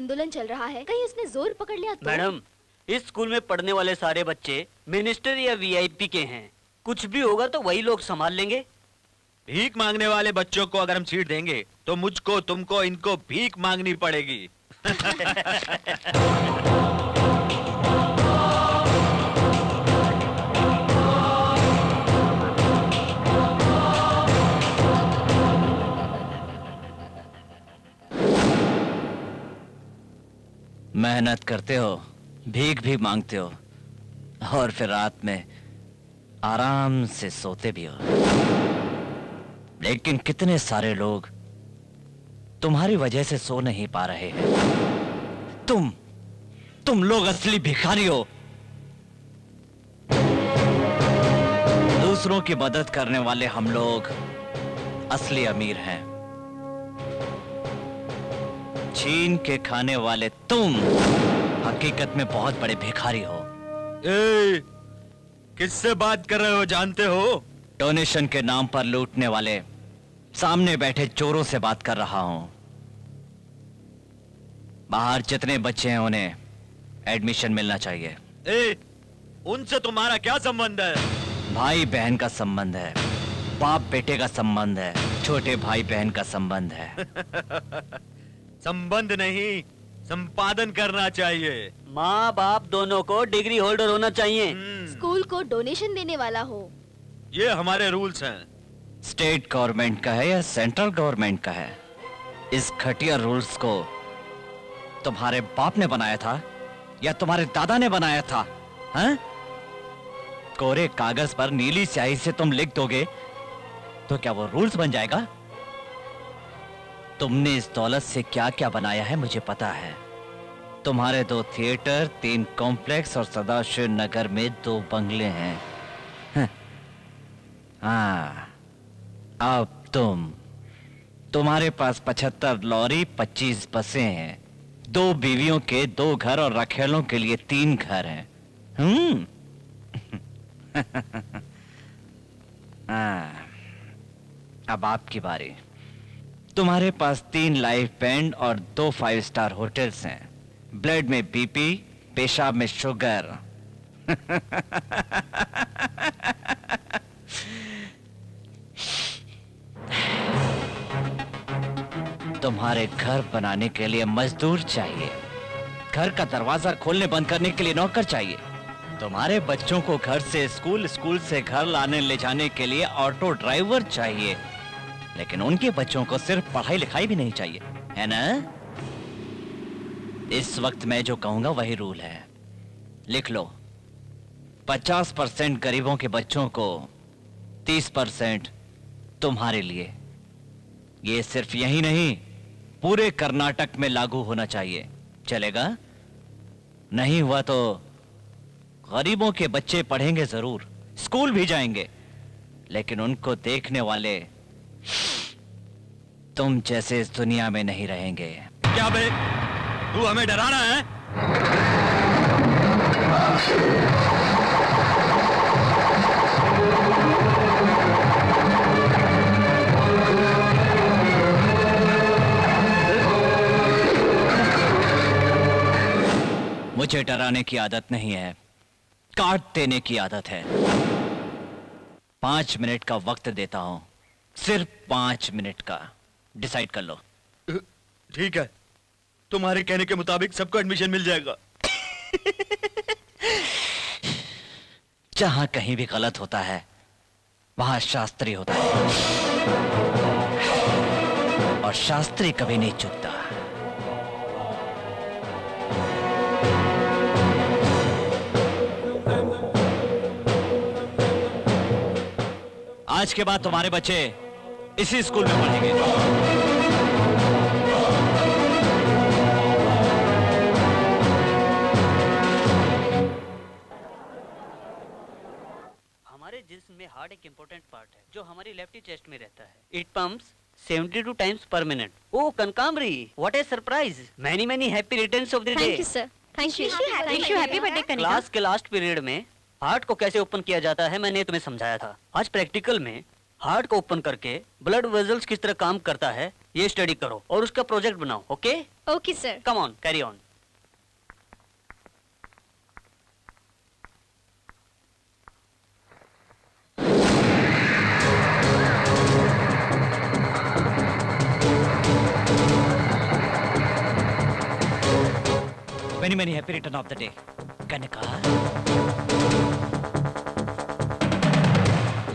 आंदोलन चल रहा है, कहीं उसने जोर पकड़ लिया तो? मैडम, इस स्कूल में पढ़ने वाले सारे बच्चे मिनिस्टर या वीआईपी के हैं। कुछ भी होगा तो वही लोग संभाल लेंगे। भीख मांगने वाले बच्चों को अगर हम सीट देंगे तो मुझको, तुमको, इनको भीख मांगनी पड़ेगी। मेहनत करते हो, भीख भी मांगते हो और फिर रात में आराम से सोते भी हो। लेकिन कितने सारे लोग तुम्हारी वजह से सो नहीं पा रहे हैं। तुम लोग असली भिखारी हो। दूसरों की मदद करने वाले हम लोग असली अमीर हैं। छीन के खाने वाले तुम हकीकत में बहुत बड़े भिखारी हो। किससे बात कर रहे हो जानते हो? डोनेशन के नाम पर लूटने वाले सामने बैठे चोरों से बात कर रहा हूं। बाहर जितने बच्चे हैं उन्हें एडमिशन मिलना चाहिए। उनसे तुम्हारा क्या संबंध है? भाई बहन का संबंध है, बाप बेटे का संबंध है, छोटे भाई बहन का संबंध है। संबंध नहीं, संपादन करना चाहिए। माँ बाप दोनों को डिग्री होल्डर होना चाहिए। स्कूल को डोनेशन देने वाला हो। ये हमारे रूल्स हैं। स्टेट गवर्नमेंट का है या सेंट्रल गवर्नमेंट का है? इस घटिया रूल्स को तुम्हारे बाप ने बनाया था या तुम्हारे दादा ने बनाया था? हैं? कोरे कागज पर नीली स्याही से तुम लिख दोगे तो क्या वो रूल्स बन जाएगा? तुमने इस दौलत से क्या क्या बनाया है मुझे पता है। तुम्हारे 2 थिएटर, 3 कॉम्प्लेक्स और सदाशिव नगर में 2 बंगले हैं। हाँ, अब तुम्हारे पास 75 लॉरी, 25 बसें हैं, 2 बीवियों के 2 घर और रखेलों के लिए 3 घर हैं। हाँ, अब आपकी बारी। तुम्हारे पास 3 लाइफ बैंड और 2 5 स्टार होटल्स हैं। ब्लड में बीपी, पेशाब में शुगर। तुम्हारे घर बनाने के लिए मजदूर चाहिए, घर का दरवाजा खोलने बंद करने के लिए नौकर चाहिए, तुम्हारे बच्चों को घर से स्कूल, स्कूल से घर लाने ले जाने के लिए ऑटो ड्राइवर चाहिए। लेकिन उनके बच्चों को सिर्फ पढ़ाई लिखाई भी नहीं चाहिए, है ना? इस वक्त मैं जो कहूंगा वही रूल है। लिख लो, 50% गरीबों के बच्चों को, 30% तुम्हारे लिए। ये सिर्फ यही नहीं, पूरे कर्नाटक में लागू होना चाहिए। चलेगा? नहीं हुआ तो गरीबों के बच्चे पढ़ेंगे जरूर, स्कूल भी जाएंगे, लेकिन उनको देखने वाले तुम जैसे इस दुनिया में नहीं रहेंगे। क्या बे, तू हमें डराना है? मुझे डराने की आदत नहीं है, काट देने की आदत है। 5 मिनट का वक्त देता हूं, सिर्फ 5 मिनट का। डिसाइड कर लो। ठीक है, तुम्हारे कहने के मुताबिक सबको एडमिशन मिल जाएगा। जहां कहीं भी गलत होता है वहां शास्त्री होता है, और शास्त्री कभी नहीं चूकता। आज के बाद तुम्हारे बच्चे इसी स्कूल में पढ़ेंगे। हमारे जिस्म में हार्ट एक इम्पोर्टेंट पार्ट है जो हमारी लेफ्टी चेस्ट में रहता है। It pumps 72 times per minute. Oh कनकामरी, what a surprise. Many many happy returns of the day. Thank you sir. Thank you. Happy birthday Kanika. Class के लास्ट पीरियड में हार्ट को कैसे ओपन किया जाता है मैंने तुम्हें समझाया था। आज प्रैक्टिकल में हार्ट को ओपन करके ब्लड वेजल्स किस तरह काम करता है ये स्टडी करो और उसका प्रोजेक्ट बनाओ. Okay? Okay sir. Come on, carry on. Many many happy return of the day. कनका,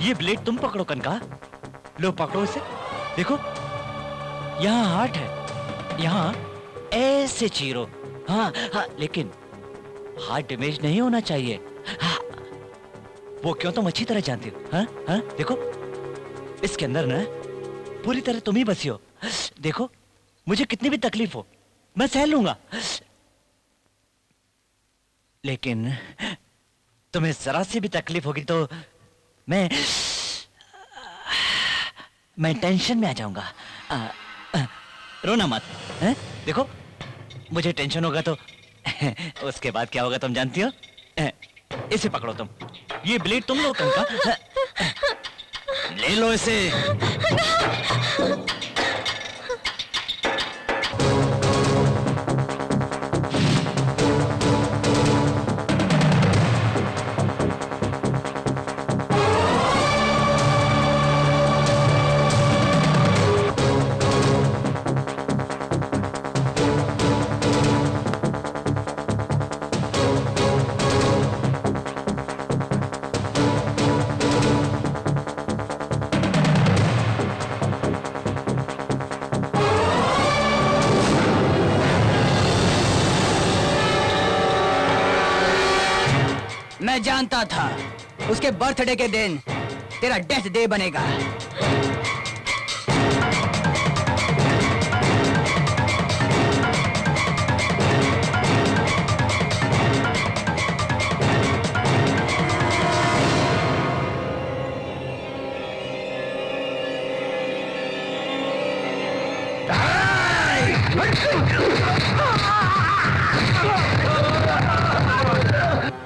ये ब्लेड तुम पकड़ो कनका. लो पकड़ो इसे. देखो, यहाँ हार्ट है. यहाँ ऐसे चीरो. हाँ हाँ, लेकिन हार्ट डैमेज नहीं होना चाहिए. हाँ, वो क्यों तुम अच्छी तरह जानती हो. हाँ हाँ, देखो इसके अंदर ना पूरी तरह तुम ही बसी हो. देखो, मुझे कितनी भी तकलीफ हो मैं सह लूंगा, लेकिन तुम्हें जरा सी भी तकलीफ होगी तो मैं टेंशन में आ जाऊंगा. रोना मत. हैं? देखो, मुझे टेंशन होगा तो उसके बाद क्या होगा तुम जानती हो. इसे पकड़ो तुम. ये ब्लेड तुम लो कनका. ले लो इसे. मैं जानता था उसके बर्थडे के दिन तेरा डेथ डे बनेगा.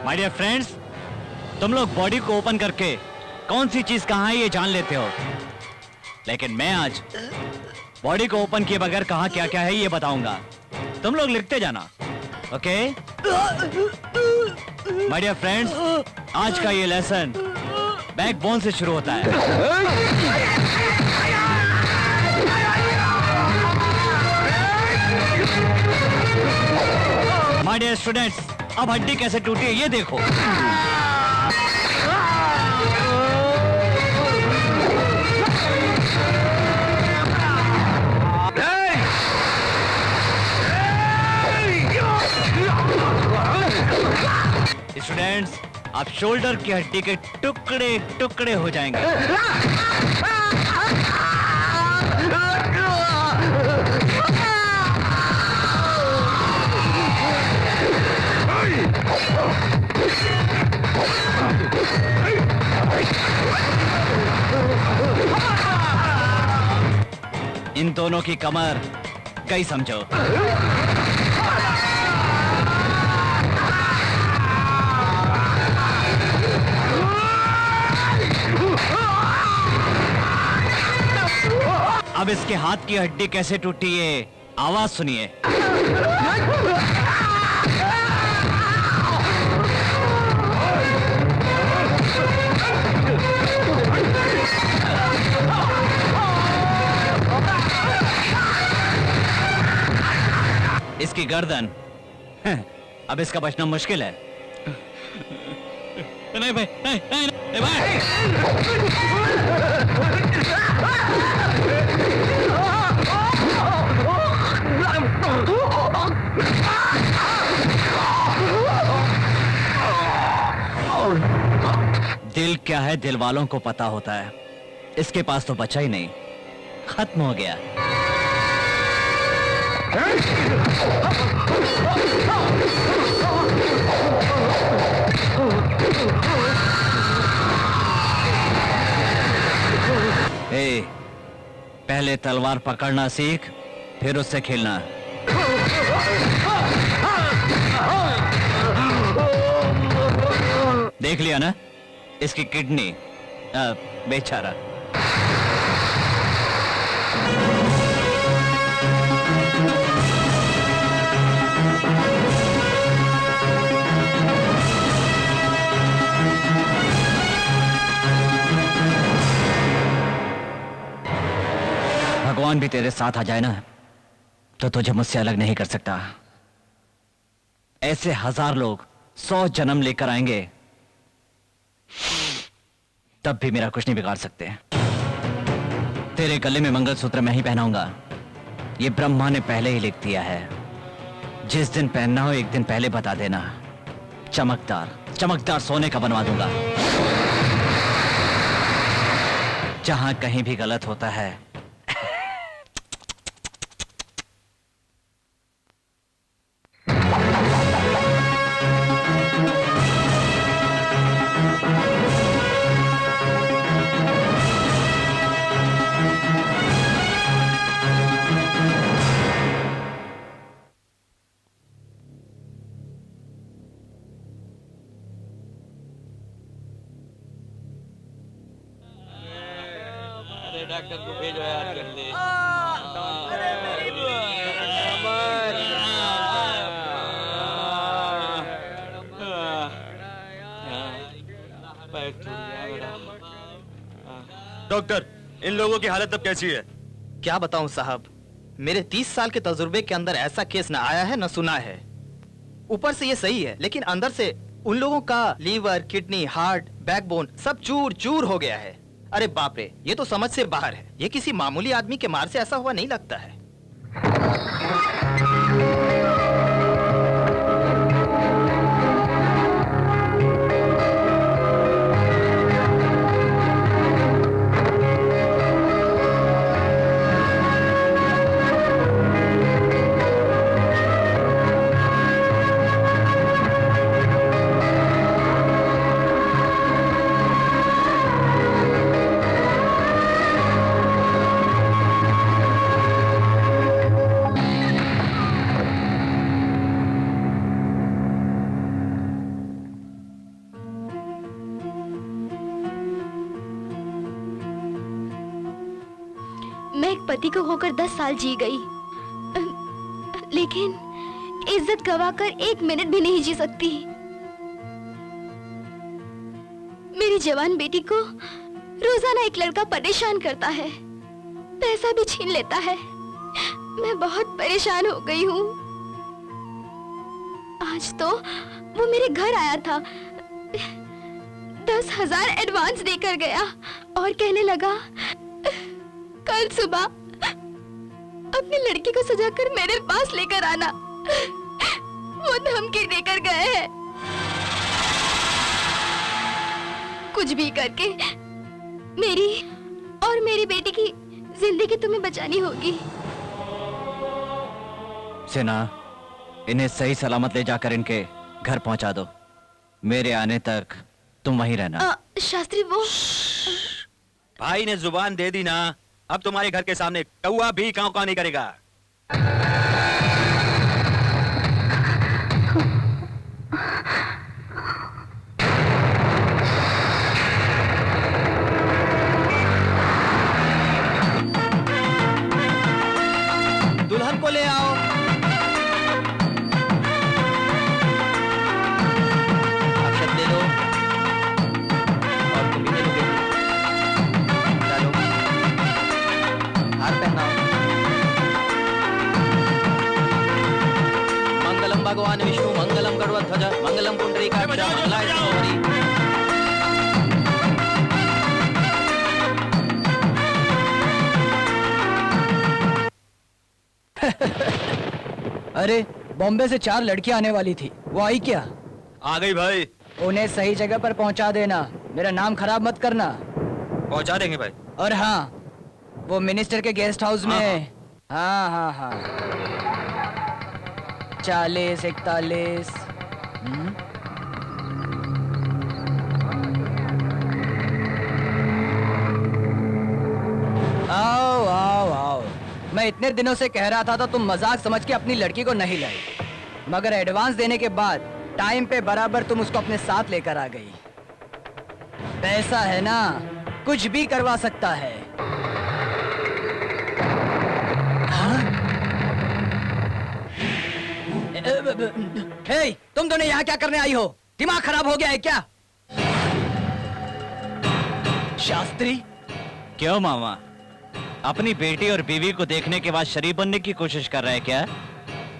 माय डियर फ्रेंड्स, तुम लोग बॉडी को ओपन करके कौन सी चीज कहाँ है ये जान लेते हो, लेकिन मैं आज बॉडी को ओपन किए बगैर कहाँ क्या क्या है ये बताऊंगा. तुम लोग लिखते जाना. ओके माय डियर फ्रेंड्स, आज का ये लेसन बैकबोन से शुरू होता है. माय डियर स्टूडेंट्स, अब हड्डी कैसे टूटी है ये देखो. स्टूडेंट्स, अब शोल्डर की हड्डी के टुकड़े टुकड़े हो जाएंगे. इन दोनों की कमर कई समझो. अब इसके हाथ की हड्डी कैसे टूटी है आवाज सुनिए. इसकी गर्दन. अब इसका बचना मुश्किल है. नहीं भाई, नहीं भाई. दिल क्या है दिल वालों को पता होता है. इसके पास तो बचा ही नहीं, खत्म हो गया. ए, पहले तलवार पकड़ना सीख, फिर उससे खेलना. देख लिया ना इसकी किडनी. बेचारा. भगवान भी तेरे साथ आ जाए ना तो तुझे मुझसे अलग नहीं कर सकता। ऐसे 1000 लोग 100 जन्म लेकर आएंगे तब भी मेरा कुछ नहीं बिगाड़ सकते। तेरे गले में मंगलसूत्र मैं ही पहनाऊंगा, ये ब्रह्मा ने पहले ही लिख दिया है। जिस दिन पहनना हो एक दिन पहले बता देना, चमकदार चमकदार सोने का बनवा दूंगा। जहां कहीं भी गलत होता है डॉक्टर को भेजो यार जल्दी। डॉक्टर, इन लोगों की हालत अब कैसी है? क्या बताऊं साहब, मेरे 30 साल के तजुर्बे के अंदर ऐसा केस ना आया है ना सुना है। ऊपर से ये सही है, लेकिन अंदर से उन लोगों का लीवर, किडनी, हार्ट, बैकबोन सब चूर चूर हो गया है। अरे बाप रे, ये तो समझ से बाहर है। ये किसी मामूली आदमी के मार से ऐसा हुआ नहीं लगता है। मैं एक पति को होकर 10 साल जी गई, लेकिन इज्जत गवाकर 1 मिनट भी नहीं जी सकती। मेरी जवान बेटी को रोजाना एक लड़का परेशान करता है, पैसा भी छीन लेता है। मैं बहुत परेशान हो गई हूँ। आज तो वो मेरे घर आया था, 10,000 एडवांस देकर गया और कहने लगा कल सुबह अपनी लड़की को सजाकर मेरे पास लेकर आना। वो धमकी देकर गए हैं। कुछ भी करके मेरी और मेरी बेटी की जिंदगी तुम्हें बचानी होगी। सेना, इन्हें सही सलामत ले जाकर इनके घर पहुंचा दो। मेरे आने तक तुम वहीं रहना। शास्त्री, वो भाई ने जुबान दे दी ना, अब तुम्हारे घर के सामने कौवा भी कांव कांव नहीं करेगा। दुल्हन को ले आओ। अक्षत ले लो और तुम भी ले लो बेटी। चलो, हार पहनाओ। मंगलम भगवान विष्णु, मंगलम गरुड़ध्वज, मंगलम पुंडरीकाक्ष, मंगलाय तनोहरि। अरे, बॉम्बे से 4 लड़कियां आने वाली थी, वो आई क्या? आ गई भाई। उन्हें सही जगह पर पहुंचा देना, मेरा नाम खराब मत करना। पहुंचा देंगे भाई। और हाँ, वो मिनिस्टर के गेस्ट हाउस में। हाँ हाँ हाँ, 40, 41। आओ आओ आओ। मैं इतने दिनों से कह रहा था तो तुम मजाक समझ के अपनी लड़की को नहीं लाई, मगर एडवांस देने के बाद टाइम पे बराबर तुम उसको अपने साथ लेकर आ गई। पैसा है ना, कुछ भी करवा सकता है। हे, तुम दोनों यहाँ क्या करने आई हो? दिमाग खराब हो गया है क्या? शास्त्री, क्यों मामा, अपनी बेटी और बीवी को देखने के बाद शरीफ बनने की कोशिश कर रहे हैं क्या?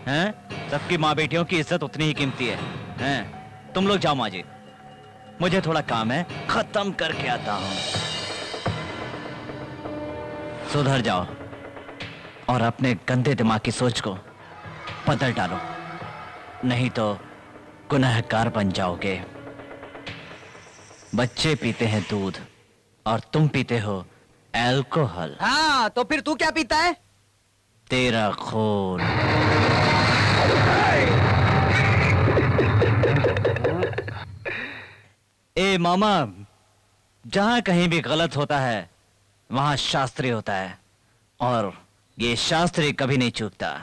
हैं? सबकी माँ बेटियों की इज्जत उतनी ही कीमती है। हैं? तुम लोग जाओ माजी, मुझे थोड़ा काम है, खत्म करके आता हूँ। सुधर जाओ और अपने गंदे दिमाग की सोच को बदल डालो, नहीं तो गुनहगार बन जाओगे। बच्चे पीते हैं दूध और तुम पीते हो अल्कोहल। हाँ, तो फिर तू क्या पीता है? तेरा खून। ए मामा, जहां कहीं भी गलत होता है वहां शास्त्री होता है, और ये शास्त्री कभी नहीं चूकता।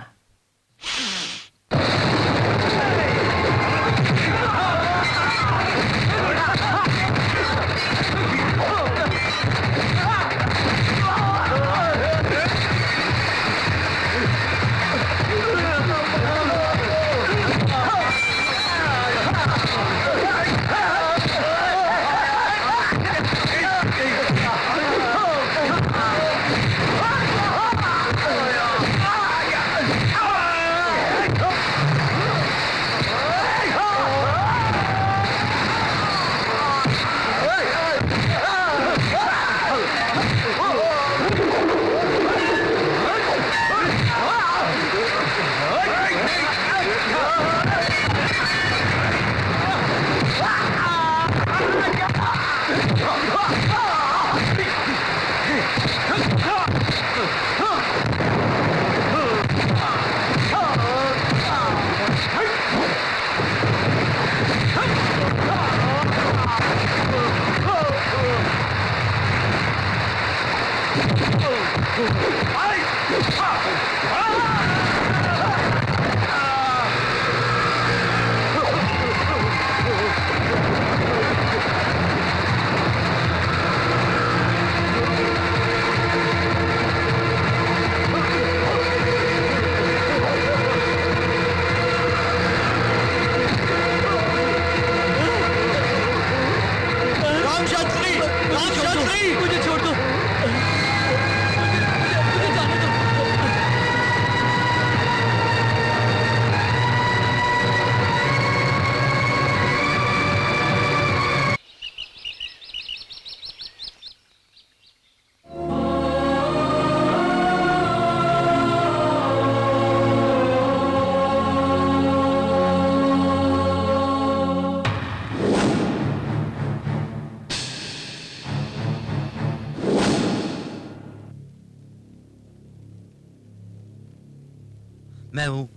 मैं हूँ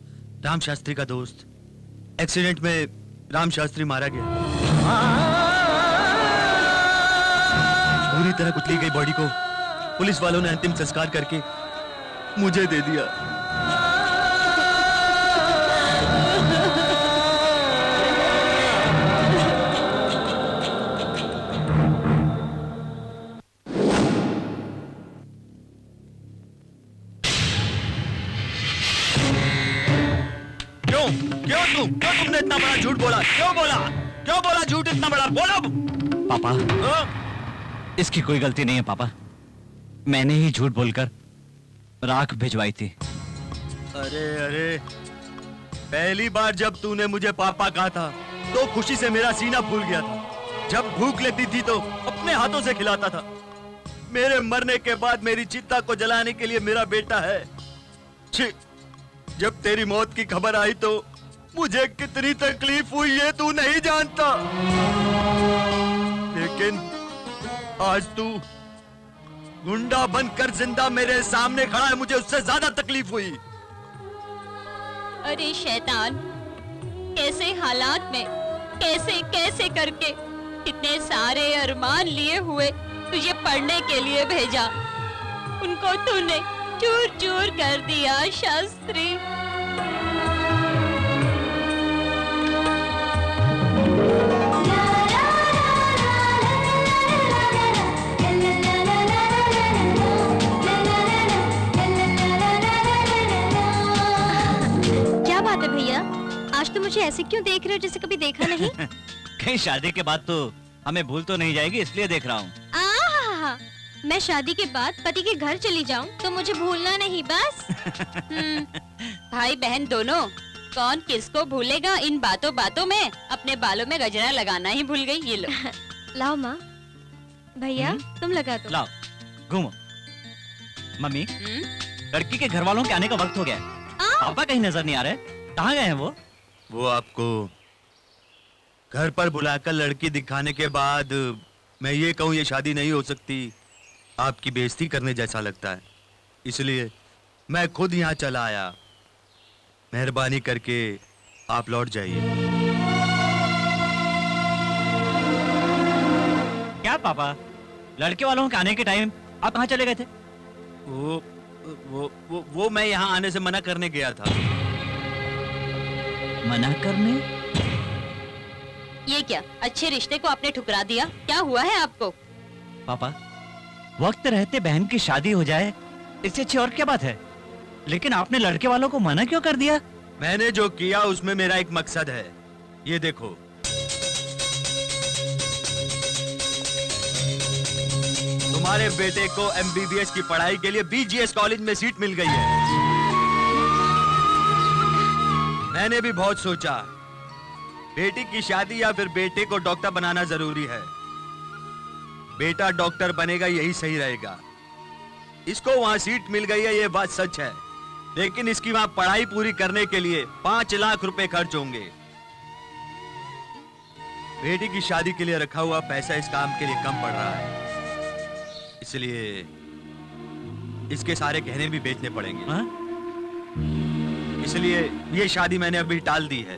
राम शास्त्री का दोस्त। एक्सीडेंट में राम शास्त्री मारा गया। पूरी तरह कुचली गई बॉडी को पुलिस वालों ने अंतिम संस्कार करके मुझे दे दिया। क्यों तुमने इतना बड़ा झूठ बोला? क्यों बोला झूठ इतना बड़ा? बोलो पापा, इसकी कोई गलती नहीं है पापा, मैंने ही झूठ बोलकर राख भिजवाई थी। अरे पहली बार जब तूने मुझे पापा कहा था तो खुशी से मेरा सीना फूल गया था। जब भूख लगती थी तो अपने हाथों से खिलाता था। मेरे मरने के बाद मेरी चिता को जलाने के लिए मेरा बेटा है। छी, जब तेरी मौत की खबर आई तो मुझे कितनी तकलीफ हुई ये तू नहीं जानता। लेकिन आज तू गुंडा बनकर जिंदा मेरे सामने खड़ा है, मुझे उससे ज्यादा तकलीफ हुई। अरे शैतान, कैसे हालात में कैसे कैसे करके कितने सारे अरमान लिए हुए तुझे पढ़ने के लिए भेजा, उनको तूने चूर चूर कर दिया शास्त्री। क्या बात है भैया, आज तो मुझे ऐसे क्यों देख रहे हो जैसे कभी देखा नहीं? कहीं शादी के बाद तो हमें भूल तो नहीं जाएगी इसलिए देख रहा हूँ। मैं शादी के बाद पति के घर चली जाऊं तो मुझे भूलना नहीं बस। भाई बहन दोनों, कौन किसको भूलेगा इन बातों बातों में। अपने बालों में गजरा लगाना ही भूल गई। ये लो। लाओ माँ। भैया तुम लगा दो। लाओ घूमो। मम्मी, लड़की के घर वालों के आने का वक्त हो गया है। पापा कहीं नजर नहीं आ रहे, कहाँ गए हैं वो? वो आपको घर पर बुलाकर लड़की दिखाने के बाद मैं ये कहूँ ये शादी नहीं हो सकती, आपकी बेइज्जती करने जैसा लगता है, इसलिए मैं खुद यहाँ चला आया। मेहरबानी करके आप लौट जाइए। क्या पापा, लड़के वालों के आने के टाइम आप कहाँ चले गए थे? वो मैं यहाँ आने से मना करने गया था। मना करने? ये क्या, अच्छे रिश्ते को आपने ठुकरा दिया? क्या हुआ है आपको? पापा, वक्त रहते बहन की शादी हो जाए इससे अच्छी और क्या बात है, लेकिन आपने लड़के वालों को मना क्यों कर दिया? मैंने जो किया उसमें मेरा एक मकसद है, ये देखो। तुम्हारे बेटे को MBBS की पढ़ाई के लिए BGS कॉलेज में सीट मिल गई है। मैंने भी बहुत सोचा, बेटी की शादी या फिर बेटे को डॉक्टर बनाना जरूरी है। बेटा डॉक्टर बनेगा यही सही रहेगा। इसको वहां सीट मिल गई है, ये बात सच है, लेकिन इसकी वहां पढ़ाई पूरी करने के लिए 5 लाख रुपए खर्च होंगे। बेटी की शादी के लिए रखा हुआ पैसा इस काम के लिए कम पड़ रहा है, इसलिए इसके सारे गहने भी बेचने पड़ेंगे। हाँ? इसलिए ये शादी मैंने अभी टाल दी है।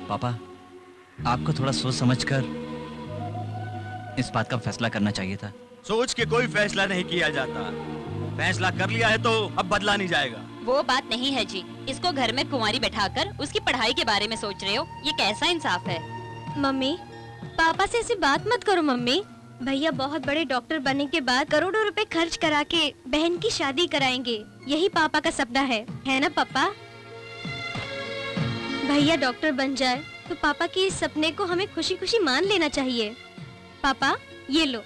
पापा, आपको थोड़ा सोच समझकर इस बात का फैसला करना चाहिए था। सोच के कोई फैसला नहीं किया जाता, फैसला कर लिया है तो अब बदला नहीं जाएगा। वो बात नहीं है जी। इसको घर में कुंवारी बैठाकर उसकी पढ़ाई के बारे में सोच रहे हो, ये कैसा इंसाफ है? मम्मी, पापा से ऐसी बात मत करो मम्मी। भैया बहुत बड़े डॉक्टर बनने के बाद करोड़ों रुपए खर्च करा के बहन की शादी कराएंगे, यही पापा का सपना है ना पापा? भैया डॉक्टर बन जाए तो पापा के इस सपने को हमें खुशी खुशी मान लेना चाहिए। पापा ये लो।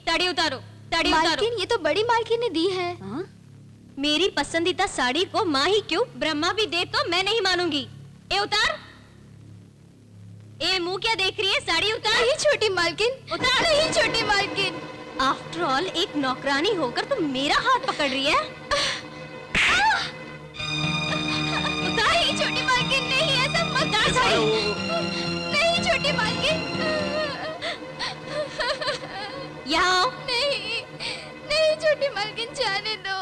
साड़ी उतारो, साड़ी उतारो। मालकिन, ये तो बड़ी मालकिन ने दी है। हाँ? मेरी पसंदीदा साड़ी को माँ ही क्यों, ब्रह्मा भी दे तो मैं नहीं मानूंगी। ए उतार। ए मुंह क्या देख रही है, साड़ी उतार। नहीं छोटी मालकिन, उतार। नहीं छोटी मालकिन, आफ्टर ऑल एक नौकरानी होकर तुम मेरा हाथ पकड़ रही है। उतार ही छोटी मालकिन, नहीं ऐसा मत उतार साड़ी। नहीं छोटी मालकिन, यहाँ नहीं, नहीं छोटी मालकिन, जाने दो।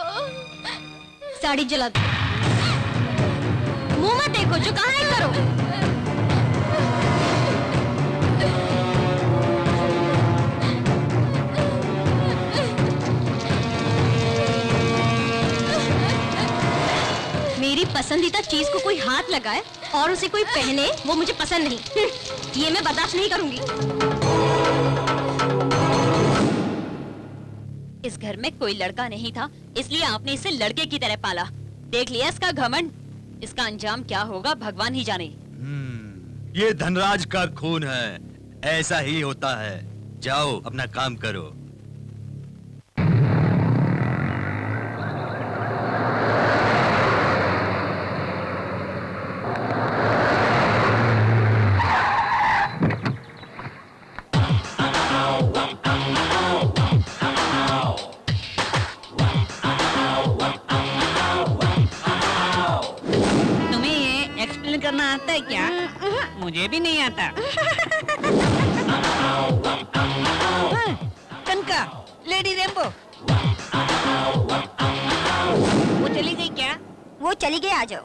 साड़ी जला दो। मुंह मत देखो, जो कहा है करो। मेरी पसंदीदा चीज को कोई हाथ लगाए और उसे कोई पहने, वो मुझे पसंद नहीं। ये मैं बर्दाश्त नहीं करूंगी। इस घर में कोई लड़का नहीं था, इसलिए आपने इसे लड़के की तरह पाला। देख लिया इसका घमंड, इसका अंजाम क्या होगा भगवान ही जाने। ये धनराज का खून है, ऐसा ही होता है। जाओ अपना काम करो। करना आता है क्या? मुझे भी नहीं आता। कनका, लेडी रेम्बो, वो चली गई क्या? वो चली गई, आ जाओ।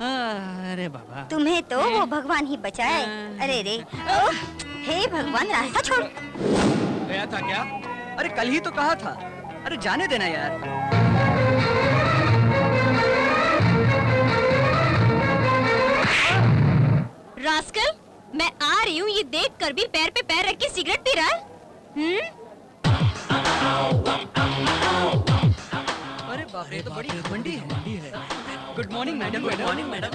अरे बाबा तुम्हें तो वो भगवान ही बचाए। अरे रे, ओह, हे भगवान, रास्ता छोड़। गया था क्या? अरे कल ही तो कहा था। अरे जाने देना यार। रास्कल, मैं आ रही हूँ ये देख कर भी पैर पे पैर रख के सिगरेट पी रहा है। अरे बाप रे, तो बड़ी घमंडी है। Good morning madam. Good morning madam.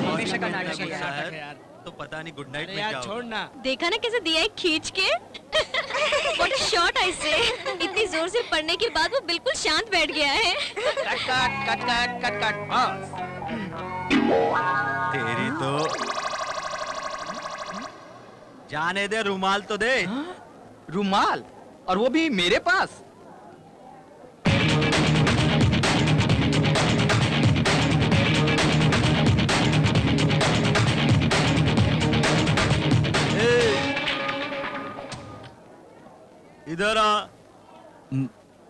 हमेशा का नाटक है यार। तो पता नहीं गुड नाइट में क्या छोड़ना। देखा ना कैसे दिया है खींच के। What a shot I say। इतनी जोर से पढ़ने के बाद वो बिल्कुल शांत बैठ गया है। कट बस। तेरी तो जाने दे, रुमाल तो दे। रुमाल, और वो भी मेरे पास। इधर आ।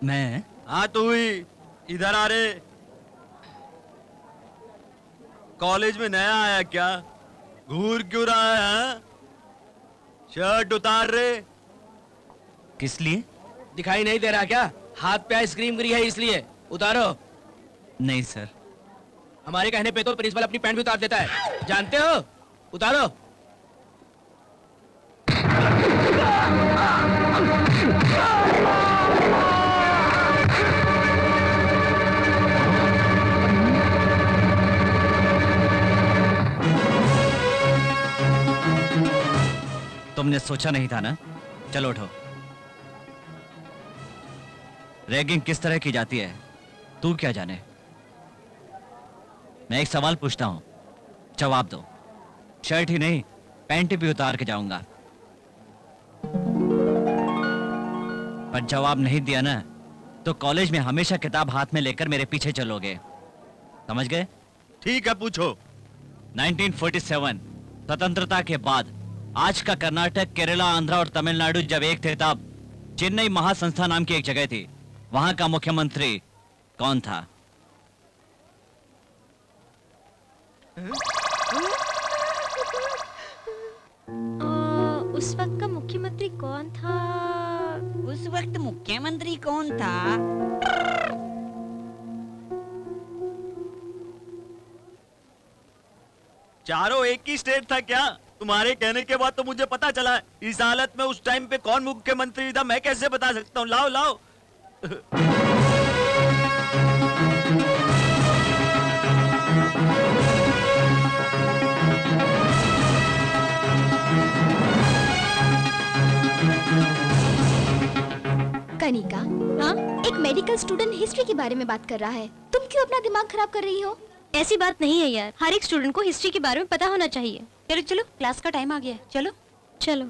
मैं? हाँ तू ही, इधर आ रे। कॉलेज में नया आया क्या? घूर क्यों रहा है हाँ? शर्ट उतार रे। किस लिए? दिखाई नहीं दे रहा क्या? हाथ पे आइसक्रीम गिरी है इसलिए। उतारो। नहीं सर। हमारे कहने पे तो प्रिंसिपल अपनी पैंट भी उतार देता है, जानते हो? उतारो। तुमने सोचा नहीं था ना? चलो उठो। रैगिंग किस तरह की जाती है तू क्या जाने? मैं एक सवाल पूछता हूं, जवाब दो। शर्ट ही नहीं, पैंट भी उतार के जाऊंगा। पर जवाब नहीं दिया ना तो कॉलेज में हमेशा किताब हाथ में लेकर मेरे पीछे चलोगे, समझ गए? ठीक है, पूछो। 1947 स्वतंत्रता के बाद आज का कर्नाटक, केरला, आंध्रा और तमिलनाडु जब एक थे तब चेन्नई महासंस्था नाम की एक जगह थी। वहां का मुख्यमंत्री कौन था? उस वक्त का मुख्यमंत्री कौन था? उस वक्त मुख्यमंत्री कौन था? चारों एक ही स्टेट था क्या? तुम्हारे कहने के बाद तो मुझे पता चला। इस हालत में उस टाइम पे कौन मुख्यमंत्री था मैं कैसे बता सकता हूँ? लाओ लाओ। कनिका, हाँ? एक मेडिकल स्टूडेंट हिस्ट्री के बारे में बात कर रहा है। तुम क्यों अपना दिमाग खराब कर रही हो? ऐसी बात नहीं है यार, हर एक स्टूडेंट को हिस्ट्री के बारे में पता होना चाहिए। चलो चलो, क्लास का टाइम आ गया है। चलो चलो।